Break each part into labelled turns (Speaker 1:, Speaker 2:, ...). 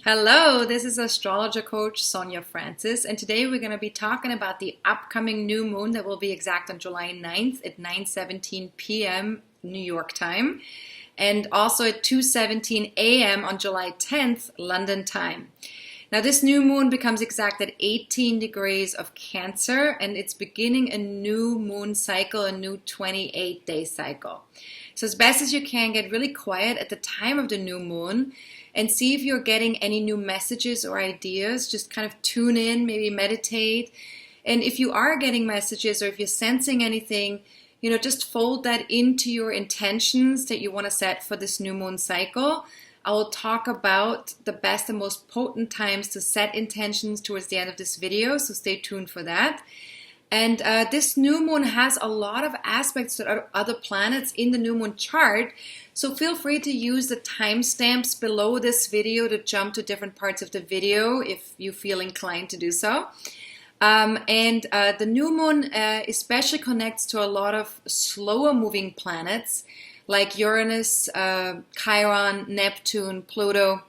Speaker 1: Hello, this is Astrologer Coach Sonja Francis, and today we're going to be talking about the upcoming new moon that will be exact on July 9th at 9:17 p.m. New York time, and also at 2:17 a.m. on July 10th London time. Now this new moon becomes exact at 18 degrees of Cancer, and it's beginning a new moon cycle, a new 28-day cycle. So as best as you can, get really quiet at the time of the new moon and see if you're getting any new messages or ideas. Just kind of tune in, maybe meditate. And if you are getting messages or if you're sensing anything, just fold that into your intentions that you want to set for this new moon cycle. I will talk about the best and most potent times to set intentions towards the end of this video, so stay tuned for that. And this new moon has a lot of aspects to other planets in the new moon chart, so feel free to use the timestamps below this video to jump to different parts of the video if you feel inclined to do so. The new moon especially connects to a lot of slower moving planets like Uranus, Chiron, Neptune, Pluto.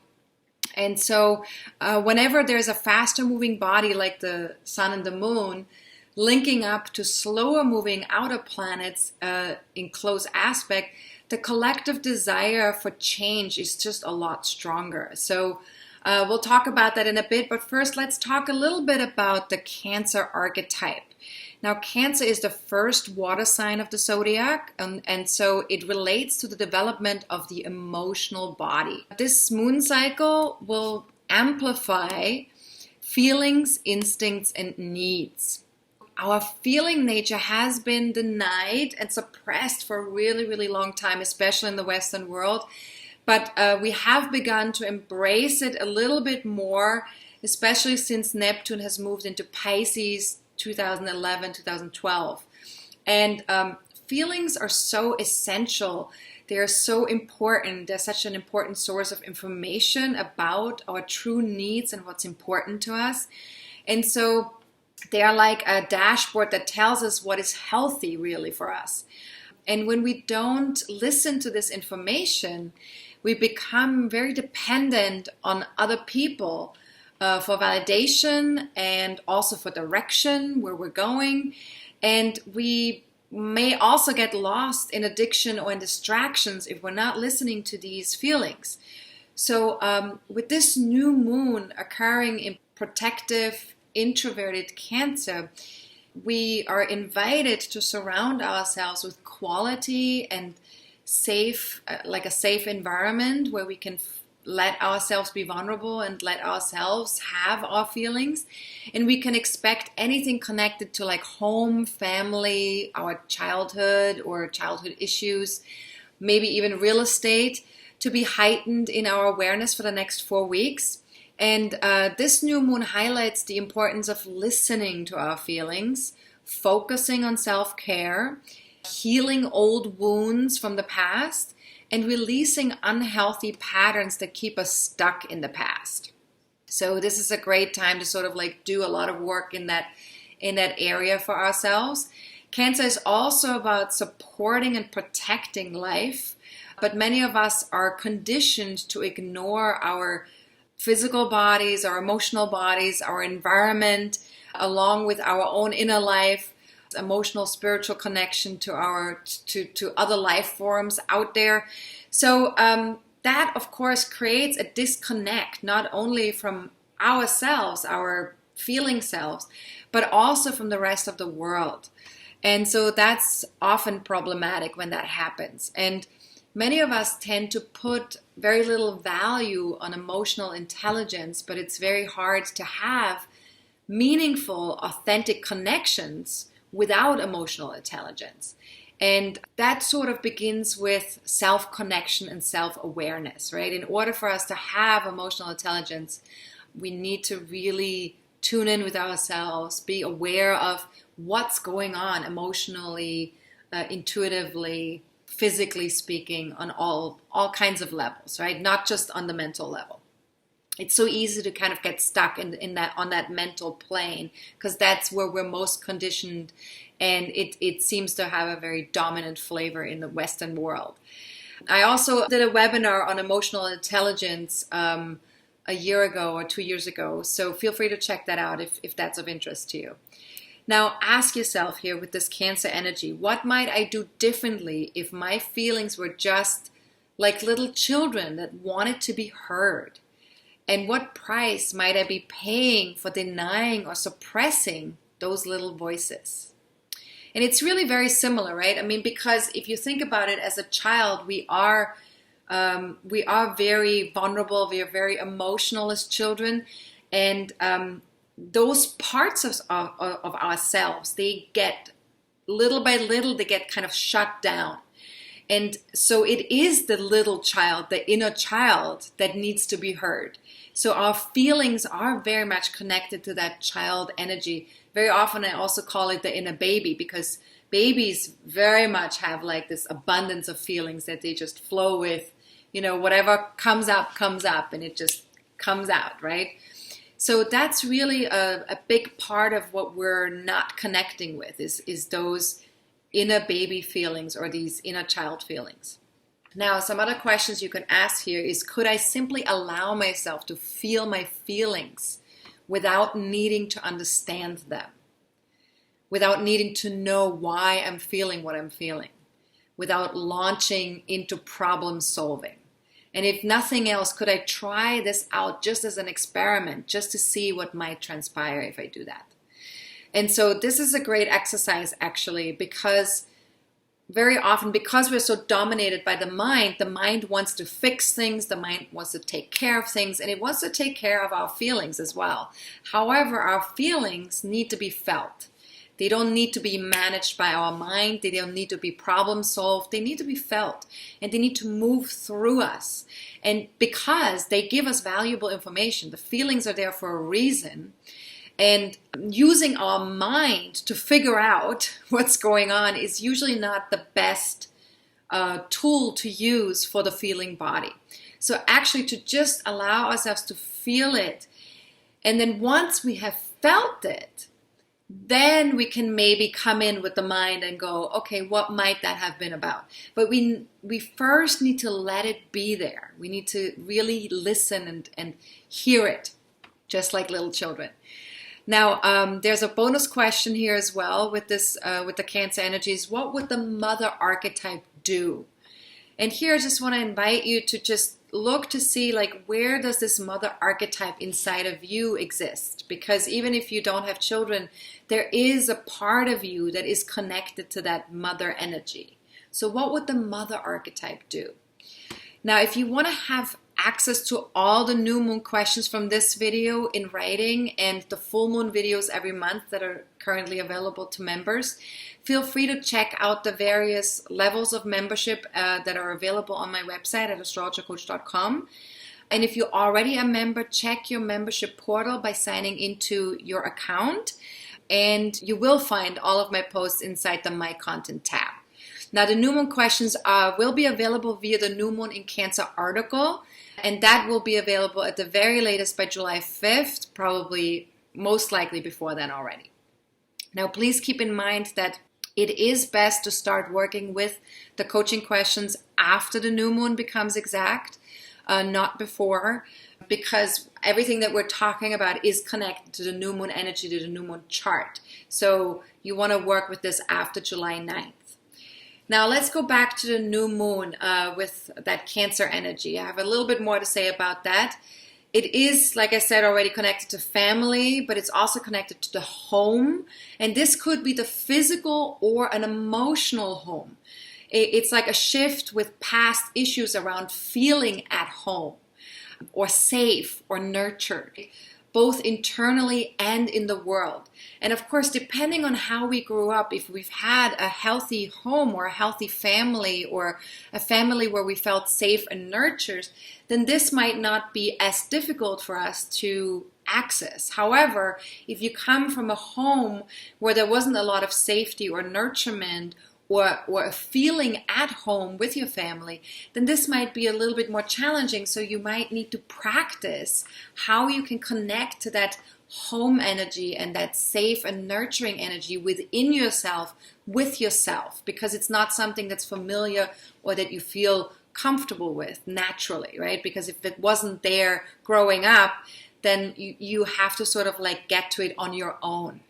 Speaker 1: And so whenever there's a faster moving body like the sun and the moon, linking up to slower moving outer planets in close aspect, the collective desire for change is just a lot stronger. So we'll talk about that in a bit, but first let's talk a little bit about the Cancer archetype. Now Cancer is the first water sign of the zodiac, and so it relates to the development of the emotional body. This moon cycle will amplify feelings, instincts, and needs. Our feeling nature has been denied and suppressed for a really, really long time, especially in the Western world. But we have begun to embrace it a little bit more, especially since Neptune has moved into Pisces 2011, 2012. And feelings are so essential. They are so important. They're such an important source of information about our true needs and what's important to us. And so they are like a dashboard that tells us what is healthy really for us. And when we don't listen to this information, we become very dependent on other people for validation and also for direction, where we're going. And we may also get lost in addiction or in distractions if we're not listening to these feelings. So with this new moon occurring in protective, introverted Cancer, we are invited to surround ourselves with quality and safe, like a safe environment where we can let ourselves be vulnerable and let ourselves have our feelings. And we can expect anything connected to like home, family, our childhood or childhood issues, maybe even real estate, to be heightened in our awareness for the next 4 weeks. And this new moon highlights the importance of listening to our feelings, focusing on self-care, healing old wounds from the past, and releasing unhealthy patterns that keep us stuck in the past. So this is a great time to sort of like do a lot of work in that area for ourselves. Cancer is also about supporting and protecting life, but many of us are conditioned to ignore our physical bodies, our emotional bodies, our environment, along with our own inner life, emotional, spiritual connection to other life forms out there. So that, of course, creates a disconnect, not only from ourselves, our feeling selves, but also from the rest of the world. And so that's often problematic when that happens. And many of us tend to put very little value on emotional intelligence, but it's very hard to have meaningful, authentic connections without emotional intelligence. And that sort of begins with self-connection and self-awareness, right? In order for us to have emotional intelligence, we need to really tune in with ourselves, be aware of what's going on emotionally, intuitively, physically speaking, on all kinds of levels, right? Not just on the mental level. It's so easy to kind of get stuck in that on that mental plane, because that's where we're most conditioned, and it seems to have a very dominant flavor in the Western world. I also did a webinar on emotional intelligence a year ago or 2 years ago. So feel free to check that out if that's of interest to you. Now ask yourself here with this Cancer energy, what might I do differently if my feelings were just like little children that wanted to be heard? And what price might I be paying for denying or suppressing those little voices? And it's really very similar, right? I mean, because if you think about it, as a child, we are very vulnerable. We are very emotional as children, and those parts of ourselves, they get little by little, they get kind of shut down. And so it is the little child, the inner child, that needs to be heard. So our feelings are very much connected to that child energy. Very often I also call it the inner baby, because babies very much have like this abundance of feelings that they just flow with. You know, whatever comes up, and it just comes out, right? So that's really a big part of what we're not connecting with is those inner baby feelings or these inner child feelings. Now, some other questions you can ask here is, could I simply allow myself to feel my feelings without needing to understand them? Without needing to know why I'm feeling what I'm feeling? Without launching into problem solving? And if nothing else, could I try this out just as an experiment, just to see what might transpire if I do that? And so this is a great exercise, actually, because very often, because we're so dominated by the mind wants to fix things, the mind wants to take care of things, and it wants to take care of our feelings as well. However, our feelings need to be felt. They don't need to be managed by our mind. They don't need to be problem solved. They need to be felt, and they need to move through us. And because they give us valuable information, the feelings are there for a reason. And using our mind to figure out what's going on is usually not the best tool to use for the feeling body. So actually, to just allow ourselves to feel it, and then once we have felt it, then we can maybe come in with the mind and go, okay, what might that have been about? But we first need to let it be there. We need to really listen and hear it, just like little children. Now, there's a bonus question here as well with this, with the Cancer energies. What would the mother archetype do? And here I just want to invite you to just look to see, like, where does this mother archetype inside of you exist? Because even if you don't have children, there is a part of you that is connected to that mother energy. So what would the mother archetype do? Now, if you want to have access to all the new moon questions from this video in writing and the full moon videos every month that are currently available to members, feel free to check out the various levels of membership that are available on my website at astrologercoach.com. And if you're already a member, check your membership portal by signing into your account, and you will find all of my posts inside the My Content tab. Now, the new moon questions will be available via the New Moon in Cancer article, and that will be available at the very latest by July 5th, probably most likely before then already. Now, please keep in mind that it is best to start working with the coaching questions after the new moon becomes exact, not before, because everything that we're talking about is connected to the new moon energy, to the new moon chart. So you want to work with this after July 9th. Now let's go back to the new moon with that Cancer energy. I have a little bit more to say about that. It is, like I said, already connected to family, but it's also connected to the home. And this could be the physical or an emotional home. It's like a shift with past issues around feeling at home or safe or nurtured, both internally and in the world. And of course, depending on how we grew up, if we've had a healthy home or a healthy family or a family where we felt safe and nurtured, then this might not be as difficult for us to access. However, if you come from a home where there wasn't a lot of safety or nurturement or a feeling at home with your family, then this might be a little bit more challenging. So you might need to practice how you can connect to that home energy and that safe and nurturing energy within yourself, with yourself, because it's not something that's familiar or that you feel comfortable with naturally, right? Because if it wasn't there growing up, then you have to sort of like get to it on your own.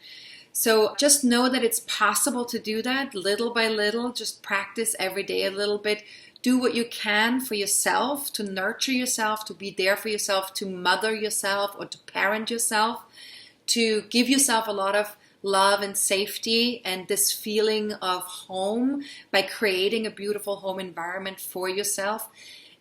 Speaker 1: So just know that it's possible to do that little by little. Just practice every day a little bit. Do what you can for yourself, to nurture yourself, to be there for yourself, to mother yourself or to parent yourself, to give yourself a lot of love and safety and this feeling of home by creating a beautiful home environment for yourself.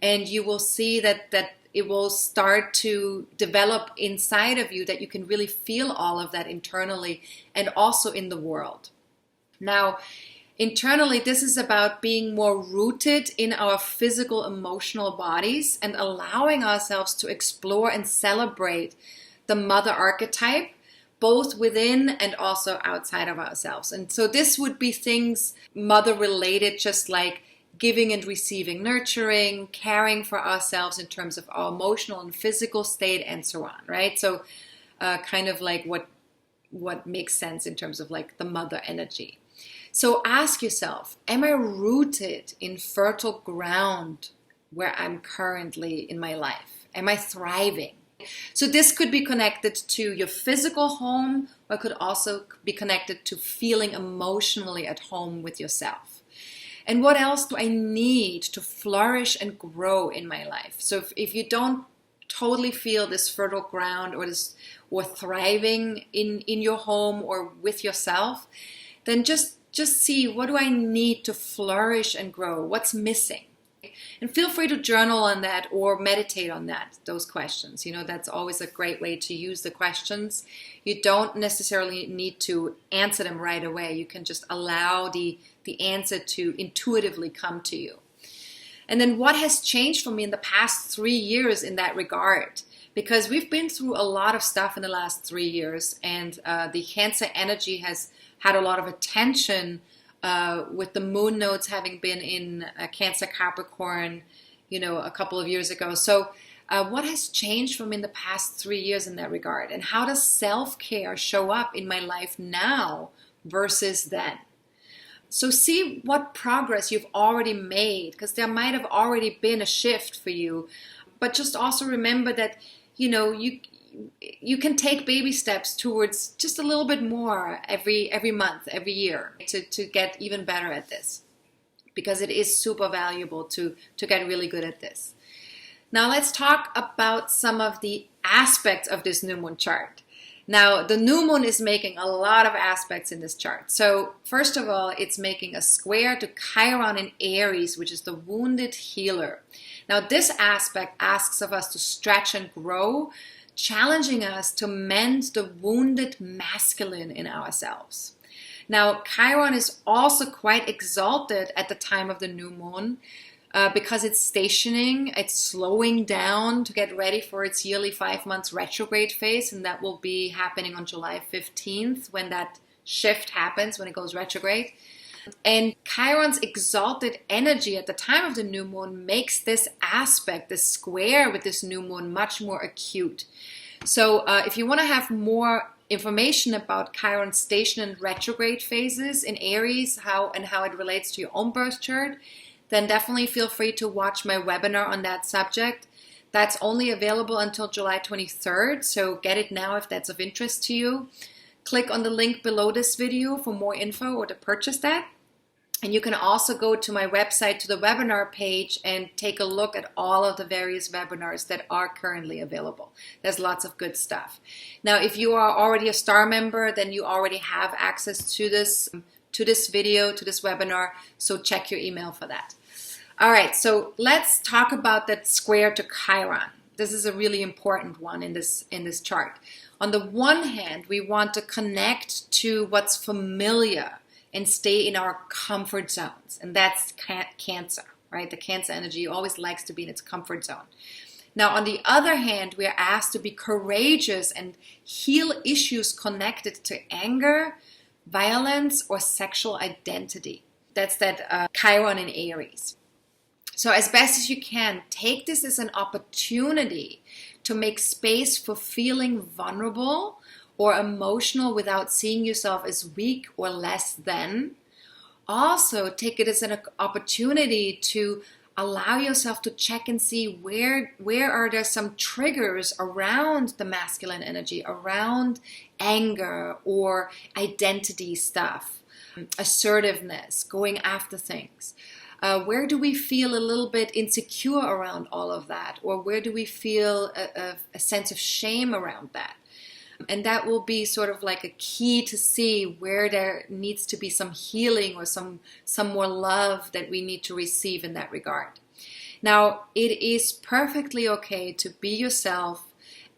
Speaker 1: And you will see that it will start to develop inside of you, that you can really feel all of that internally and also in the world. Now, internally, this is about being more rooted in our physical, emotional bodies and allowing ourselves to explore and celebrate the mother archetype, both within and also outside of ourselves. And so this would be things mother related, just like giving and receiving, nurturing, caring for ourselves in terms of our emotional and physical state and so on, right? So kind of like what makes sense in terms of like the mother energy. So ask yourself, am I rooted in fertile ground where I'm currently in my life? Am I thriving? So this could be connected to your physical home, or could also be connected to feeling emotionally at home with yourself. And what else do I need to flourish and grow in my life? So if you don't totally feel this fertile ground or thriving in your home or with yourself, then just see, what do I need to flourish and grow? What's missing? And feel free to journal on that or meditate on those questions. You know, that's always a great way to use the questions. You don't necessarily need to answer them right away. You can just allow the answer to intuitively come to you. And then what has changed for me in the past 3 years in that regard? Because we've been through a lot of stuff in the last 3 years, and the Cancer energy has had a lot of attention with the moon nodes having been in Cancer Capricorn, a couple of years ago. So what has changed from in the past 3 years in that regard? And how does self-care show up in my life now versus then? So see what progress you've already made, because there might have already been a shift for you. But just also remember that, you can take baby steps towards just a little bit more every month, every year to get even better at this, because it is super valuable to get really good at this. Now let's talk about some of the aspects of this new moon chart. Now the new moon is making a lot of aspects in this chart. So first of all, it's making a square to Chiron in Aries, which is the wounded healer. Now this aspect asks of us to stretch and grow, challenging us to mend the wounded masculine in ourselves. Now, Chiron is also quite exalted at the time of the new moon because it's stationing, it's slowing down to get ready for its yearly 5 months retrograde phase, and that will be happening on July 15th when that shift happens, when it goes retrograde. And Chiron's exalted energy at the time of the new moon makes this aspect, this square with this new moon, much more acute. So if you want to have more information about Chiron's station and retrograde phases in Aries, how it relates to your own birth chart, then definitely feel free to watch my webinar on that subject. That's only available until July 23rd, so get it now if that's of interest to you. Click on the link below this video for more info or to purchase that. And you can also go to my website, to the webinar page, and take a look at all of the various webinars that are currently available. There's lots of good stuff. Now, if you are already a star member, then you already have access to this video, to this webinar, so check your email for that. All right, so let's talk about that square to Chiron. This is a really important one in this chart. On the one hand, we want to connect to what's familiar and stay in our comfort zones. And that's Cancer, right? The Cancer energy always likes to be in its comfort zone. Now, on the other hand, we are asked to be courageous and heal issues connected to anger, violence, or sexual identity. That's that Chiron in Aries. So as best as you can, take this as an opportunity to make space for feeling vulnerable or emotional without seeing yourself as weak or less than. Also, take it as an opportunity to allow yourself to check and see where are there some triggers around the masculine energy, around anger or identity stuff, assertiveness, going after things. Where do we feel a little bit insecure around all of that? Or where do we feel a sense of shame around that? And that will be sort of like a key to see where there needs to be some healing or some more love that we need to receive in that regard. Now, it is perfectly okay to be yourself,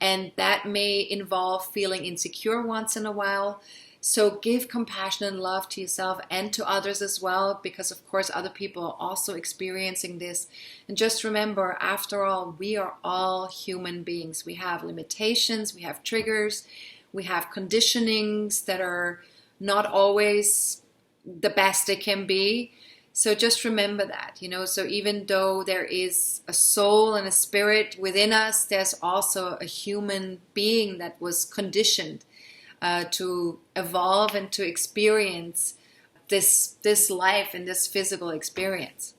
Speaker 1: and that may involve feeling insecure once in a while. So give compassion and love to yourself and to others as well, because of course other people are also experiencing this. And just remember, after all, we are all human beings. We have limitations, we have triggers, we have conditionings that are not always the best they can be. So just remember that, so even though there is a soul and a spirit within us, there's also a human being that was conditioned to evolve and to experience this life and this physical experience.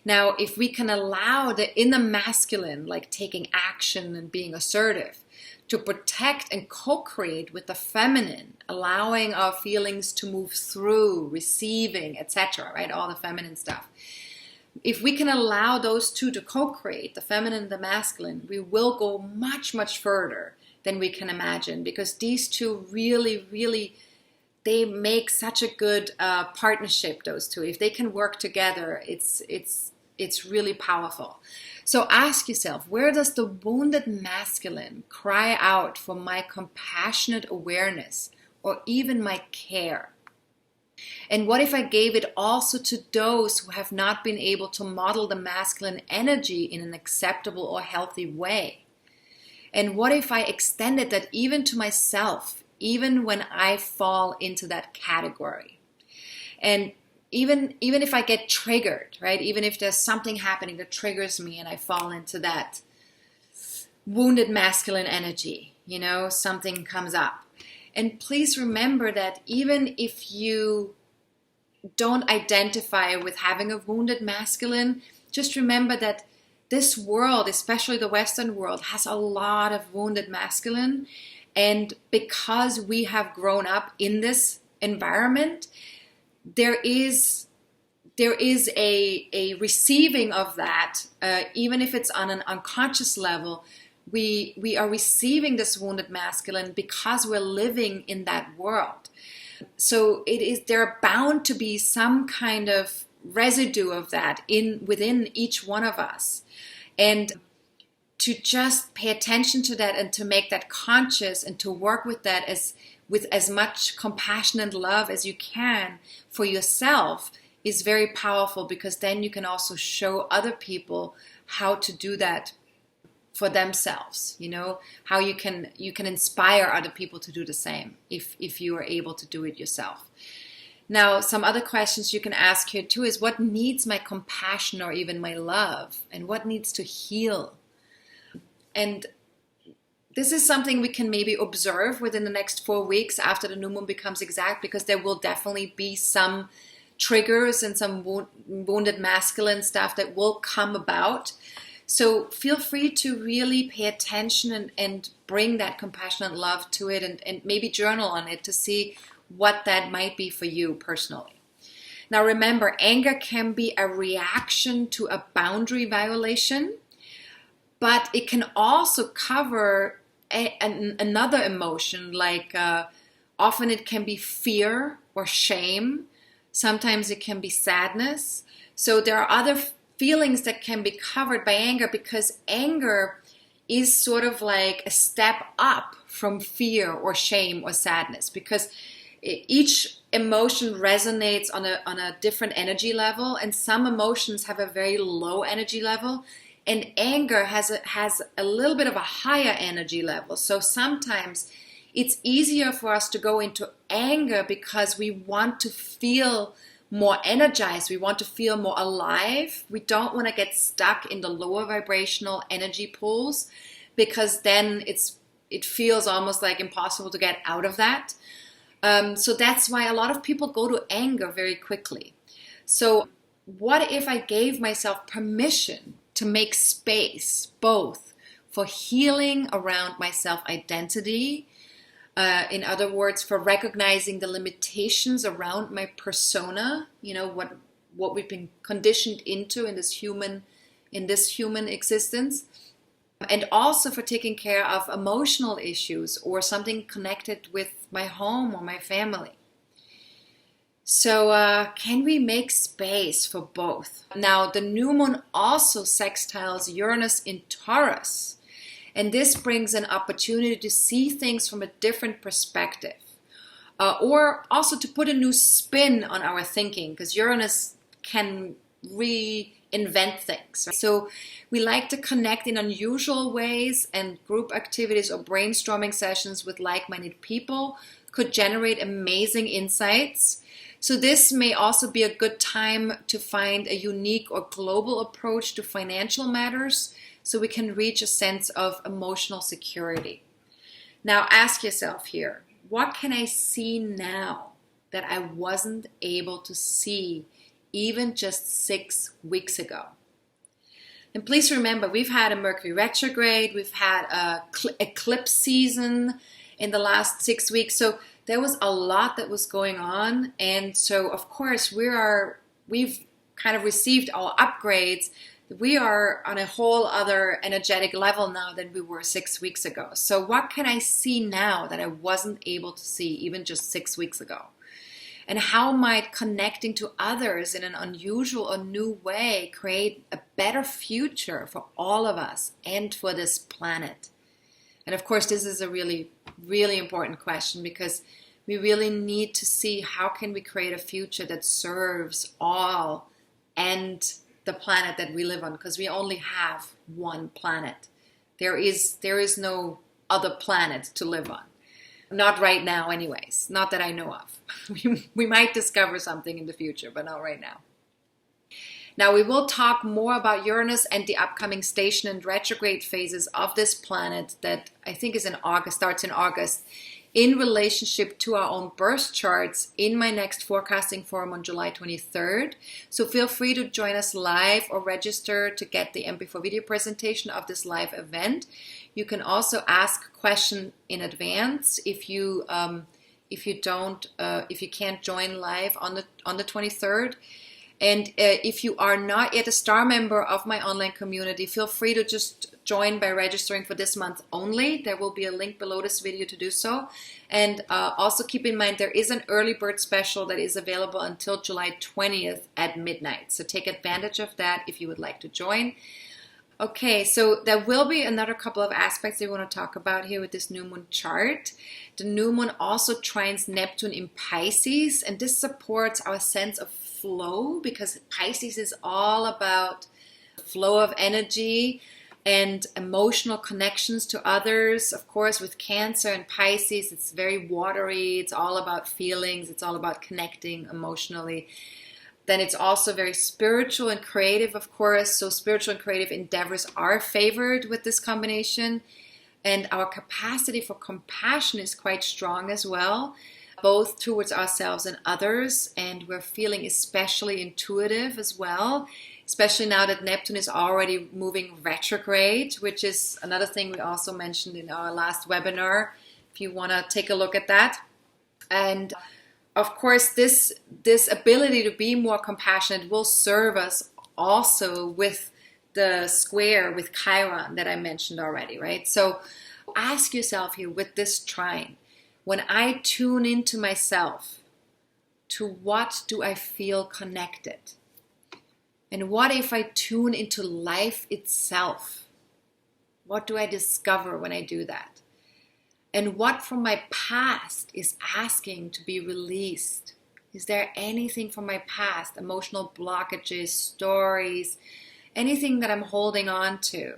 Speaker 1: Now, if we can allow the inner masculine, like taking action and being assertive, to protect and co-create with the feminine, allowing our feelings to move through, receiving, etc., right? All the feminine stuff. If we can allow those two to co-create, the feminine and the masculine, we will go much, much further than we can imagine, because these two really, they make such a good partnership, those two. If they can work together, it's really powerful. So ask yourself, where does the wounded masculine cry out for my compassionate awareness or even my care? And what if I gave it also to those who have not been able to model the masculine energy in an acceptable or healthy way? And what if I extended that even to myself, even when I fall into that category? And even if I get triggered, right? Even if there's something happening that triggers me and I fall into that wounded masculine energy, something comes up. And please remember that even if you don't identify with having a wounded masculine, just remember that this world, especially the Western world, has a lot of wounded masculine. And because we have grown up in this environment, there is a receiving of that, even if it's on an unconscious level. We are receiving this wounded masculine because we're living in that world. So there are bound to be some kind of residue of that within each one of us. And to just pay attention to that and to make that conscious and to work with that with as much compassion and love as you can for yourself is very powerful, because then you can also show other people how to do that for themselves, how you can inspire other people to do the same if you are able to do it yourself. Now, some other questions you can ask here too is, what needs my compassion or even my love, and what needs to heal? And this is something we can maybe observe within the next 4 weeks after the new moon becomes exact, because there will definitely be some triggers and some wounded masculine stuff that will come about. So feel free to really pay attention and bring that compassionate love to it, and maybe journal on it to see what that might be for you personally. Now remember, anger can be a reaction to a boundary violation, but it can also cover another emotion, like often it can be fear or shame. Sometimes it can be sadness. So there are other feelings that can be covered by anger, because anger is sort of like a step up from fear or shame or sadness, because each emotion resonates on a different energy level, and some emotions have a very low energy level, and anger has a little bit of a higher energy level. So sometimes it's easier for us to go into anger because we want to feel more energized, we want to feel more alive. We don't want to get stuck in the lower vibrational energy pools, because then it feels almost like impossible to get out of that. So that's why a lot of people go to anger very quickly. So what if I gave myself permission to make space both for healing around my self-identity, in other words, for recognizing the limitations around my persona, what we've been conditioned into in this human existence, and also for taking care of emotional issues or something connected with my home or my family. So can we make space for both? Now, the new moon also sextiles Uranus in Taurus. And this brings an opportunity to see things from a different perspective. Or also to put a new spin on our thinking, because Uranus can reinvent things. Right? So we like to connect in unusual ways, and group activities or brainstorming sessions with like-minded people could generate amazing insights. So this may also be a good time to find a unique or global approach to financial matters so we can reach a sense of emotional security. Now ask yourself here, what can I see now that I wasn't able to see even just 6 weeks ago? And please remember, we've had a Mercury retrograde, we've had a eclipse season in the last 6 weeks. So there was a lot that was going on, and so of course we've kind of received our upgrades. We are on a whole other energetic level now than we were 6 weeks ago. So what can I see now that I wasn't able to see even just 6 weeks ago? And how might connecting to others in an unusual or new way create a better future for all of us and for this planet? And of course, this is a really, really important question, because we really need to see how can we create a future that serves all and the planet that we live on, because we only have one planet. There is no other planet to live on. Not right now anyways, not that I know of. We might discover something in the future, but not right now. Now we will talk more about Uranus and the upcoming station and retrograde phases of this planet that I think is in August, starts in August, in relationship to our own birth charts in my next forecasting forum on July 23rd. So feel free to join us live or register to get the MP4 video presentation of this live event. You can also ask questions in advance if you can't join live on the 23rd. And if you are not yet a star member of my online community, feel free to just join by registering for this month only. There will be a link below this video to do so. And also keep in mind, there is an early bird special that is available until July 20th at midnight. So take advantage of that if you would like to join. Okay, so there will be another couple of aspects we want to talk about here with this new moon chart. The new moon also trines Neptune in Pisces, and this supports our sense of flow, because Pisces is all about flow of energy and emotional connections to others. Of course, with Cancer and Pisces, it's very watery. It's all about feelings. It's all about connecting emotionally. Then it's also very spiritual and creative, of course. So spiritual and creative endeavors are favored with this combination. And our capacity for compassion is quite strong as well, both towards ourselves and others. And we're feeling especially intuitive as well, especially now that Neptune is already moving retrograde, which is another thing we also mentioned in our last webinar, if you want to take a look at that. And of course, this ability to be more compassionate will serve us also with the square with Chiron that I mentioned already, right? So ask yourself here with this trine, when I tune into myself, to what do I feel connected? And what if I tune into life itself? What do I discover when I do that? And what from my past is asking to be released? Is there anything from my past, emotional blockages, stories, anything that I'm holding on to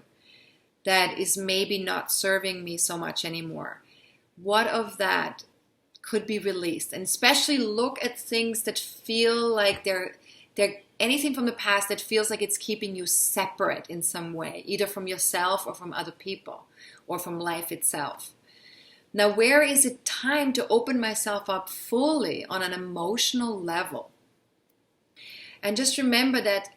Speaker 1: that is maybe not serving me so much anymore? What of that could be released? And especially look at things that feel like they're anything from the past that feels like it's keeping you separate in some way, either from yourself or from other people or from life itself. Now, where is it time to open myself up fully on an emotional level? And just remember that,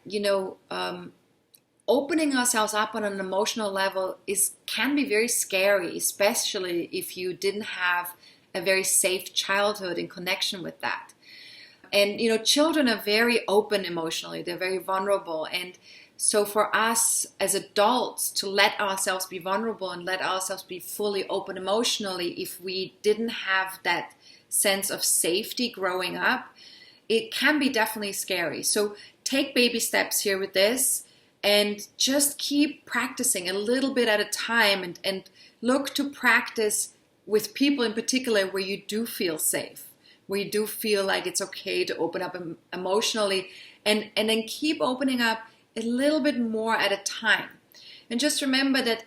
Speaker 1: opening ourselves up on an emotional level can be very scary, especially if you didn't have a very safe childhood in connection with that. And, children are very open emotionally. They're very vulnerable. And so for us as adults to let ourselves be vulnerable and let ourselves be fully open emotionally, if we didn't have that sense of safety growing up, it can be definitely scary. So take baby steps here with this and just keep practicing a little bit at a time, and look to practice with people in particular where you do feel safe, where you do feel like it's okay to open up emotionally, and then keep opening up a little bit more at a time. And just remember that,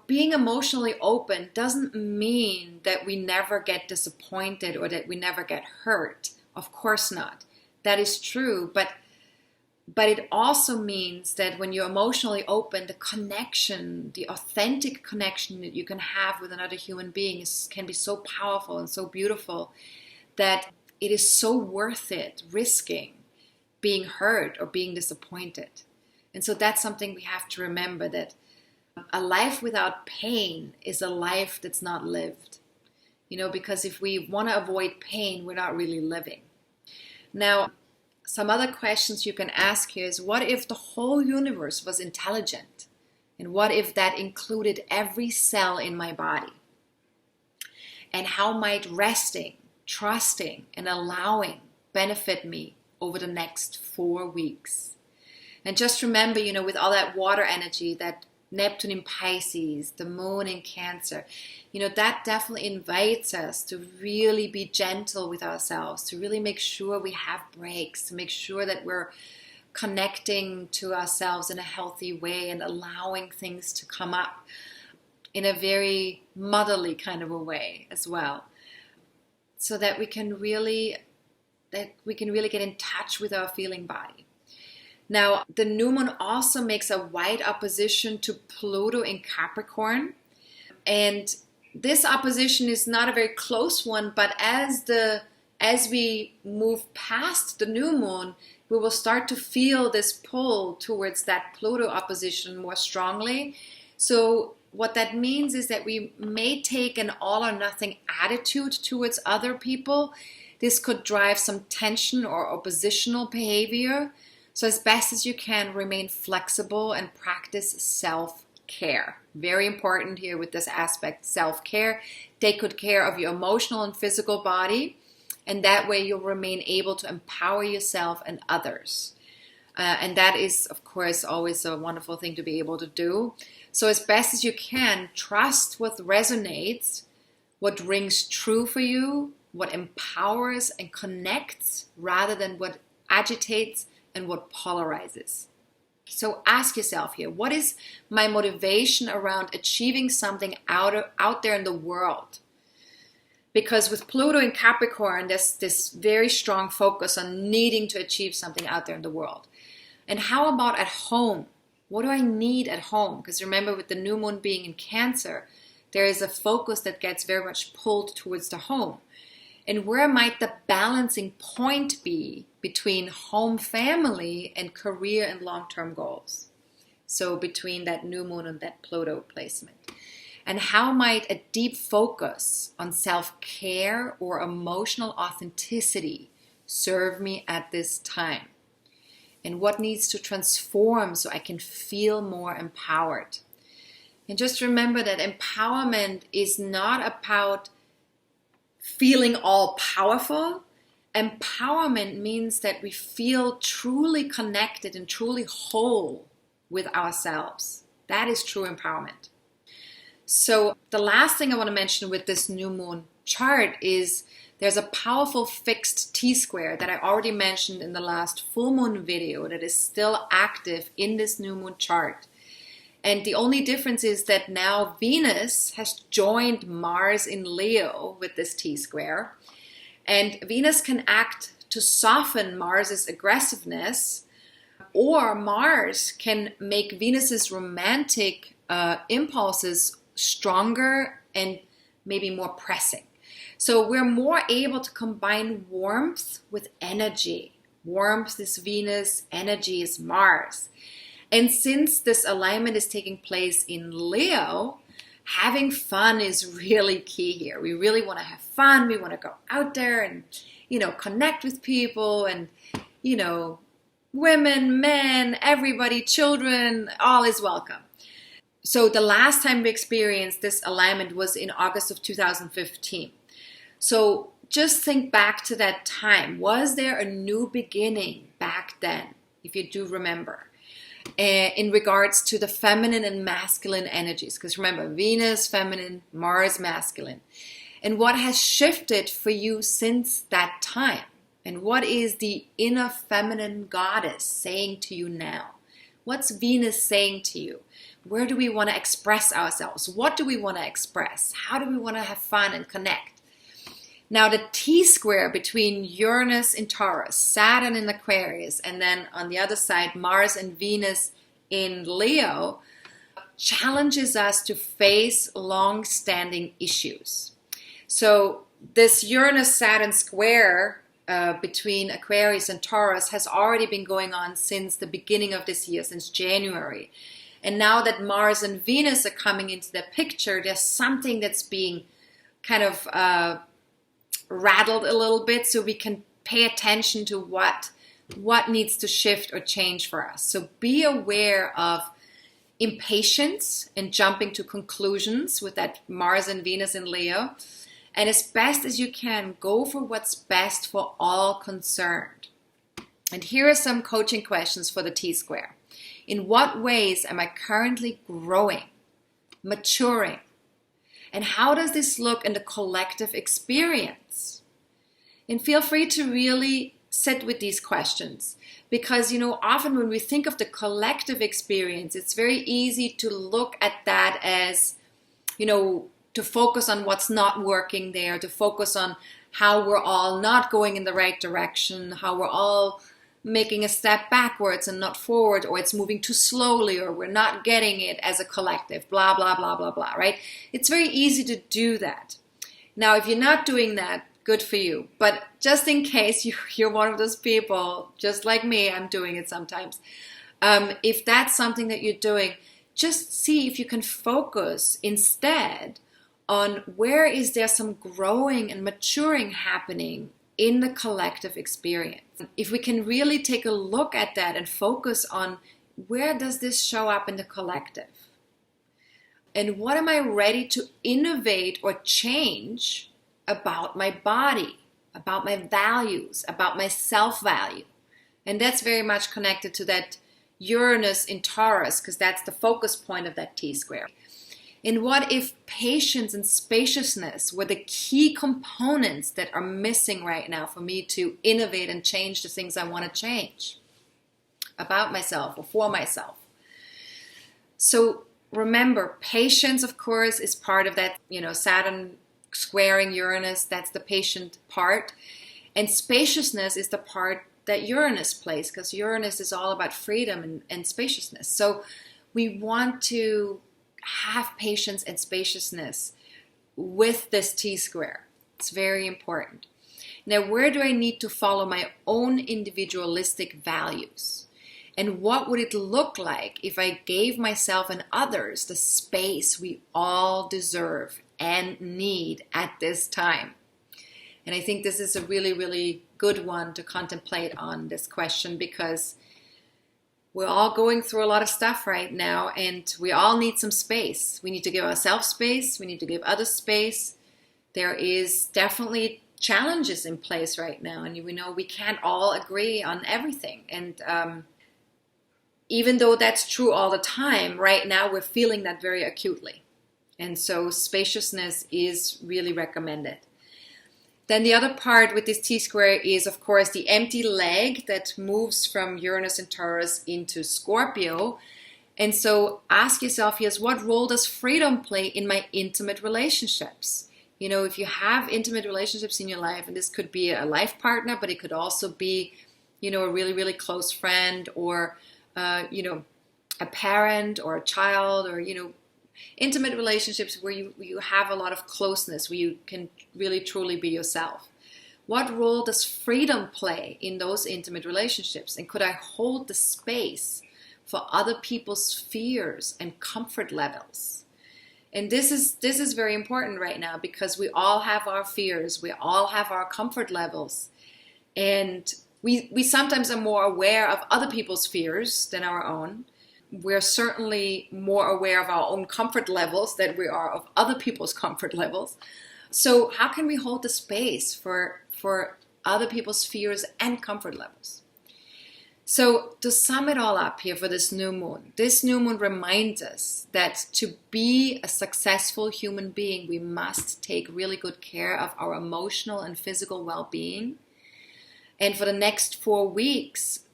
Speaker 1: being emotionally open doesn't mean that we never get disappointed or that we never get hurt. Of course not. That is true. But it also means that when you're emotionally open, the connection, the authentic connection that you can have with another human being can be so powerful and so beautiful that it is so worth it risking being hurt or being disappointed. And so that's something we have to remember, that a life without pain is a life that's not lived. Because if we want to avoid pain, we're not really living. Now, some other questions you can ask here is, what if the whole universe was intelligent? And what if that included every cell in my body? And how might resting, trusting, and allowing benefit me over the next 4 weeks? And just remember, with all that water energy, that Neptune in Pisces, the moon in Cancer, that definitely invites us to really be gentle with ourselves, to really make sure we have breaks, to make sure that we're connecting to ourselves in a healthy way and allowing things to come up in a very motherly kind of a way as well, so that we can really get in touch with our feeling body. Now, the new moon also makes a wide opposition to Pluto in Capricorn. And this opposition is not a very close one, but as we move past the new moon, we will start to feel this pull towards that Pluto opposition more strongly. So what that means is that we may take an all or nothing attitude towards other people. This could drive some tension or oppositional behavior. So as best as you can, remain flexible and practice self-care. Very important here with this aspect, self-care. Take good care of your emotional and physical body, and that way you'll remain able to empower yourself and others. And that is, of course, always a wonderful thing to be able to do. So as best as you can, trust what resonates, what rings true for you, what empowers and connects, rather than what agitates and what polarizes. So ask yourself here, what is my motivation around achieving something out there in the world? Because with Pluto in Capricorn, there's this very strong focus on needing to achieve something out there in the world. And how about at home? What do I need at home? Because remember, with the new moon being in Cancer, there is a focus that gets very much pulled towards the home. And where might the balancing point be between home, family, and career and long-term goals? So between that new moon and that Pluto placement. And how might a deep focus on self-care or emotional authenticity serve me at this time? And what needs to transform so I can feel more empowered? And just remember that empowerment is not about feeling all powerful. Empowerment means that we feel truly connected and truly whole with ourselves. That is true empowerment. So the last thing I want to mention with this new moon chart is there's a powerful fixed T-square that I already mentioned in the last full moon video that is still active in this new moon chart. And the only difference is that now Venus has joined Mars in Leo with this T-square. And Venus can act to soften Mars's aggressiveness, or Mars can make Venus's romantic impulses stronger and maybe more pressing. So we're more able to combine warmth with energy warmth is Venus, energy is Mars. And since this alignment is taking place in Leo, having fun is really key here. We really want to have fun. We want to go out there and, connect with people and, women, men, everybody, children, all is welcome. So the last time we experienced this alignment was in August of 2015. So just think back to that time. Was there a new beginning back then, if you do remember? In regards to the feminine and masculine energies. Because remember, Venus, feminine, Mars, masculine. And what has shifted for you since that time? And what is the inner feminine goddess saying to you now? What's Venus saying to you? Where do we want to express ourselves? What do we want to express? How do we want to have fun and connect? Now the T-square between Uranus in Taurus, Saturn in Aquarius, and then on the other side, Mars and Venus in Leo, challenges us to face long-standing issues. So this Uranus-Saturn square between Aquarius and Taurus has already been going on since the beginning of this year, since January. And now that Mars and Venus are coming into the picture, there's something that's being kind of rattled a little bit, so we can pay attention to what needs to shift or change for us. So be aware of impatience and jumping to conclusions with that Mars and Venus in Leo. And as best as you can, go for what's best for all concerned. And here are some coaching questions for the T-square. In what ways am I currently growing, maturing? And how does this look in the collective experience? And feel free to really sit with these questions, because, often when we think of the collective experience, it's very easy to look at that as, to focus on what's not working there, to focus on how we're all not going in the right direction, how we're all making a step backwards and not forward, or it's moving too slowly, or we're not getting it as a collective, blah, blah, blah, blah, blah, right? It's very easy to do that. Now, if you're not doing that, good for you. But just in case you're one of those people, just like me, I'm doing it sometimes. If that's something that you're doing, just see if you can focus instead on where is there some growing and maturing happening in the collective experience. If we can really take a look at that and focus on where does this show up in the collective? And what am I ready to innovate or change about my body, about my values, about my self-value? And that's very much connected to that Uranus in Taurus, because that's the focus point of that T-square. And what if patience and spaciousness were the key components that are missing right now for me to innovate and change the things I want to change about myself or for myself? So remember, patience, of course, is part of that, Saturn squaring Uranus, that's the patient part. And spaciousness is the part that Uranus plays, because Uranus is all about freedom and spaciousness. So we want to have patience and spaciousness with this T-square. It's very important. Now, where do I need to follow my own individualistic values? And what would it look like if I gave myself and others the space we all deserve and need at this time? And I think this is a really, really good one to contemplate on this question, because we're all going through a lot of stuff right now, and we all need some space. We need to give ourselves space. We need to give others space. There is definitely challenges in place right now, and we know we can't all agree on everything. And even though that's true all the time, right now we're feeling that very acutely. And so spaciousness is really recommended. Then the other part with this T-square is, of course, the empty leg that moves from Uranus and Taurus into Scorpio. And so ask yourself, here's what role does freedom play in my intimate relationships? If you have intimate relationships in your life, and this could be a life partner, but it could also be, a really, really close friend, or, a parent or a child, or, intimate relationships where you have a lot of closeness, where you can really truly be yourself. What role does freedom play in those intimate relationships? And could I hold the space for other people's fears and comfort levels? And this is very important right now, because we all have our fears, we all have our comfort levels, and we sometimes are more aware of other people's fears than our own. We're certainly more aware of our own comfort levels than we are of other people's comfort levels. So how can we hold the space for other people's fears and comfort levels? So to sum it all up here for this new moon reminds us that to be a successful human being, we must take really good care of our emotional and physical well-being. And for the next 4 weeks,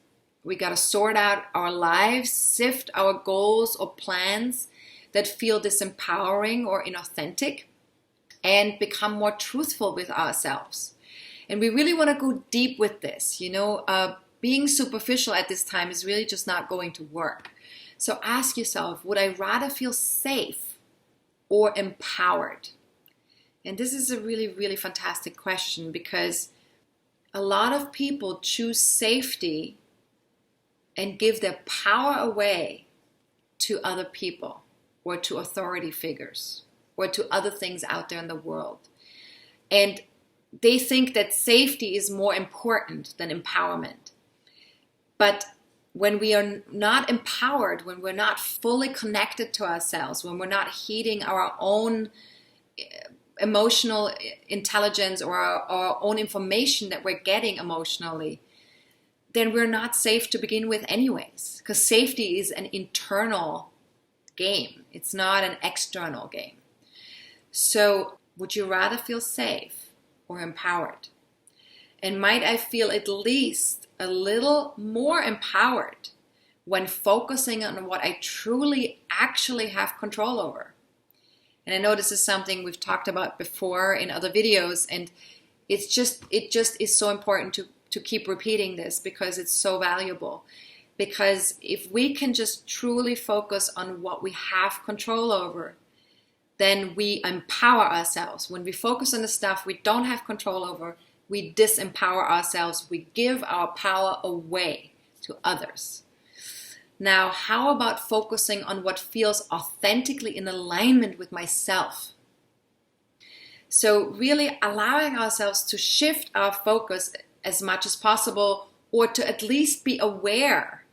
Speaker 1: we got to sort out our lives, sift our goals or plans that feel disempowering or inauthentic, and become more truthful with ourselves. And we really want to go deep with this. Being superficial at this time is really just not going to work. So ask yourself, would I rather feel safe or empowered? And this is a really, really fantastic question, because a lot of people choose safety and give their power away to other people or to authority figures or to other things out there in the world. And they think that safety is more important than empowerment. But when we are not empowered, when we're not fully connected to ourselves, when we're not heeding our own emotional intelligence or our own information that we're getting emotionally, then we're not safe to begin with anyways. Because safety is an internal game. It's not an external game. So would you rather feel safe or empowered? And might I feel at least a little more empowered when focusing on what I truly actually have control over? And I know this is something we've talked about before in other videos, and it just is so important to keep repeating this, because it's so valuable. Because if we can just truly focus on what we have control over, then we empower ourselves. When we focus on the stuff we don't have control over, we disempower ourselves. We give our power away to others. Now, how about focusing on what feels authentically in alignment with myself? So really allowing ourselves to shift our focus as much as possible, or to at least be aware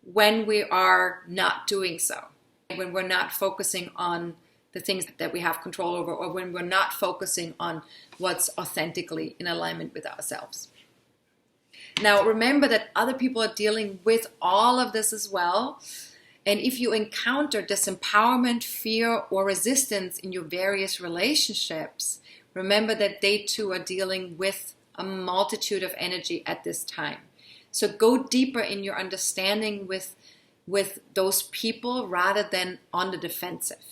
Speaker 1: when we are not doing so, when we're not focusing on the things that we have control over, or when we're not focusing on what's authentically in alignment with ourselves. Now, remember that other people are dealing with all of this as well. And if you encounter disempowerment, fear, or resistance in your various relationships, remember that they too are dealing with a multitude of energy at this time. So go deeper in your understanding with those people rather than on the defensive.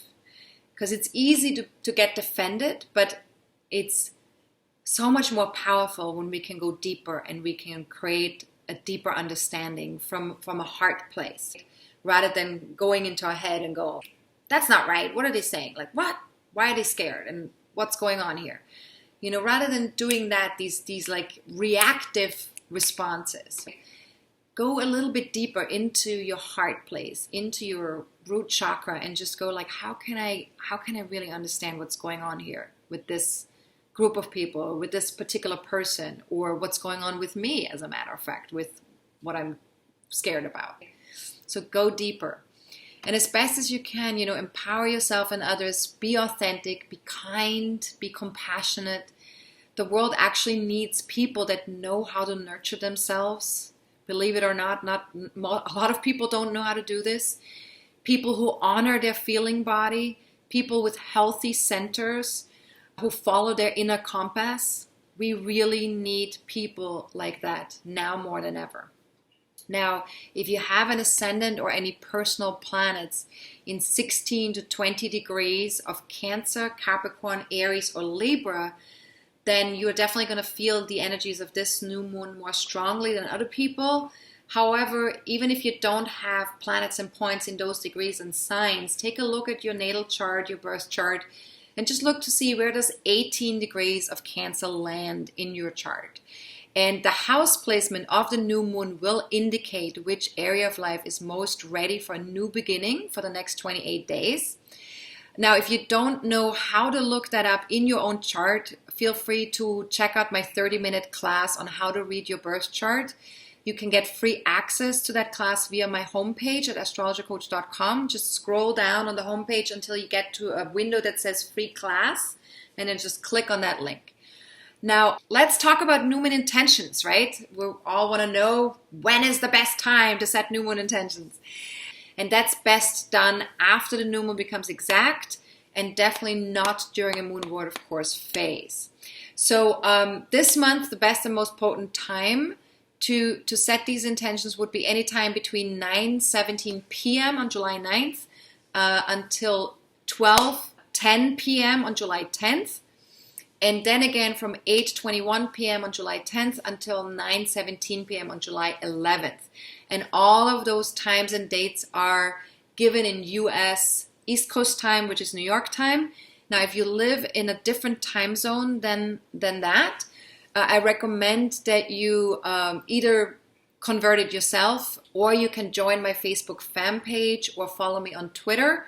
Speaker 1: Because it's easy to get defended, but it's so much more powerful when we can go deeper and we can create a deeper understanding from a heart place, rather than going into our head and go, that's not right. What are they saying? Like, what? Why are they scared? And what's going on here? Rather than doing that, these like reactive responses, go a little bit deeper into your heart place, into your root chakra, and just go like, how can I really understand what's going on here with this group of people, or with this particular person, or what's going on with me, as a matter of fact, with what I'm scared about. So go deeper. And as best as you can, empower yourself and others, be authentic, be kind, be compassionate. The world actually needs people that know how to nurture themselves. Believe it or not, a lot of people don't know how to do this. People who honor their feeling body, people with healthy centers, who follow their inner compass. We really need people like that now more than ever. Now, if you have an ascendant or any personal planets in 16 to 20 degrees of Cancer, Capricorn, Aries, or Libra, then you're definitely going to feel the energies of this new moon more strongly than other people. However, even if you don't have planets and points in those degrees and signs, take a look at your natal chart, your birth chart, and just look to see where does 18 degrees of Cancer land in your chart. And the house placement of the new moon will indicate which area of life is most ready for a new beginning for the next 28 days. Now, if you don't know how to look that up in your own chart, feel free to check out my 30-minute class on how to read your birth chart. You can get free access to that class via my homepage at astrologercoach.com. Just scroll down on the homepage until you get to a window that says free class, and then just click on that link. Now, let's talk about new moon intentions, right? We all want to know, when is the best time to set new moon intentions? And that's best done after the new moon becomes exact, and definitely not during a moon ward of course phase. So this month, the best and most potent time to set these intentions would be anytime between 9:17 p.m. on July 9th until 12:10 p.m. on July 10th. And then again from 8:21 p.m. on July 10th until 9:17 p.m. on July 11th. And all of those times and dates are given in U.S. East Coast time, which is New York time. Now, if you live in a different time zone than that, I recommend that you either convert it yourself, or you can join my Facebook fan page or follow me on Twitter.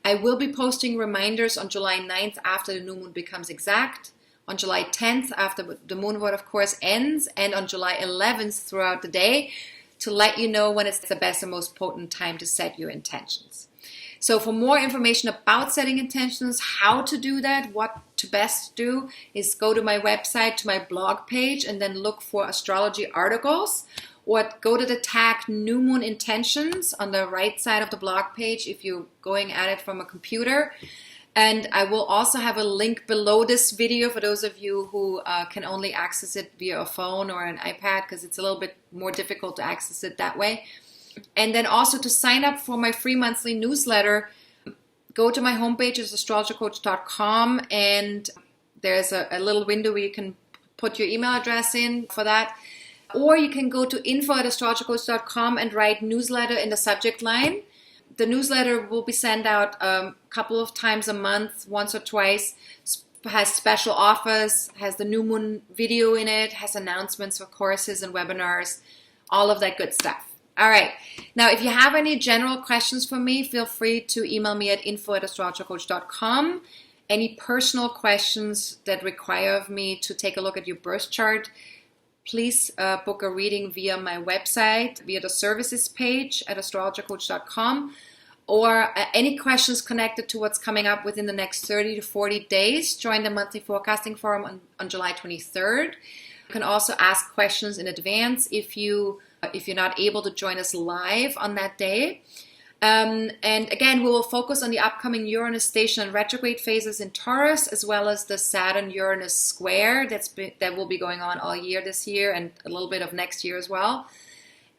Speaker 1: I will be posting reminders on July 9th after the new moon becomes exact, on July 10th after the moon ward of course ends, and on July 11th throughout the day to let you know when it's the best and most potent time to set your intentions. So for more information about setting intentions, how to do that, what to best do, is go to my website, to my blog page, and then look for astrology articles, or go to the tag New Moon Intentions on the right side of the blog page if you're going at it from a computer. And I will also have a link below this video for those of you who can only access it via a phone or an iPad, because it's a little bit more difficult to access it that way. And then also to sign up for my free monthly newsletter, go to my homepage, it's astrologercoach.com, and there's a little window where you can put your email address in for that. Or you can go to info@astrologercoach.com and write newsletter in the subject line. The newsletter will be sent out a couple of times a month, once or twice, has special offers, has the new moon video in it, has announcements for courses and webinars, all of that good stuff. All right. Now, if you have any general questions for me, feel free to email me at info@astrologercoach.com. Any personal questions that require of me to take a look at your birth chart, please book a reading via my website, via the services page at astrologercoach.com, or any questions connected to what's coming up within the next 30 to 40 days, join the monthly forecasting forum on July 23rd. You can also ask questions in advance if you're not able to join us live on that day. And again, we will focus on the upcoming Uranus station and retrograde phases in Taurus, as well as the Saturn-Uranus square that will be going on all year this year and a little bit of next year as well.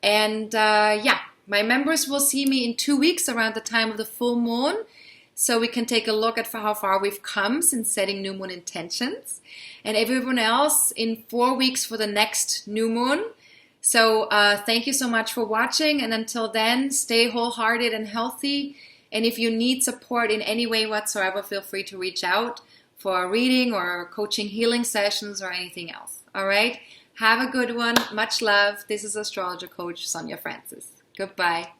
Speaker 1: And yeah, my members will see me in 2 weeks around the time of the full moon, so we can take a look at how far we've come since setting new moon intentions. And everyone else in 4 weeks for the next new moon. So thank you so much for watching, and until then, stay wholehearted and healthy. And if you need support in any way whatsoever, feel free to reach out for a reading or coaching healing sessions or anything else. All right? Have a good one. Much love. This is Astrologer Coach Sonja Francis. Goodbye.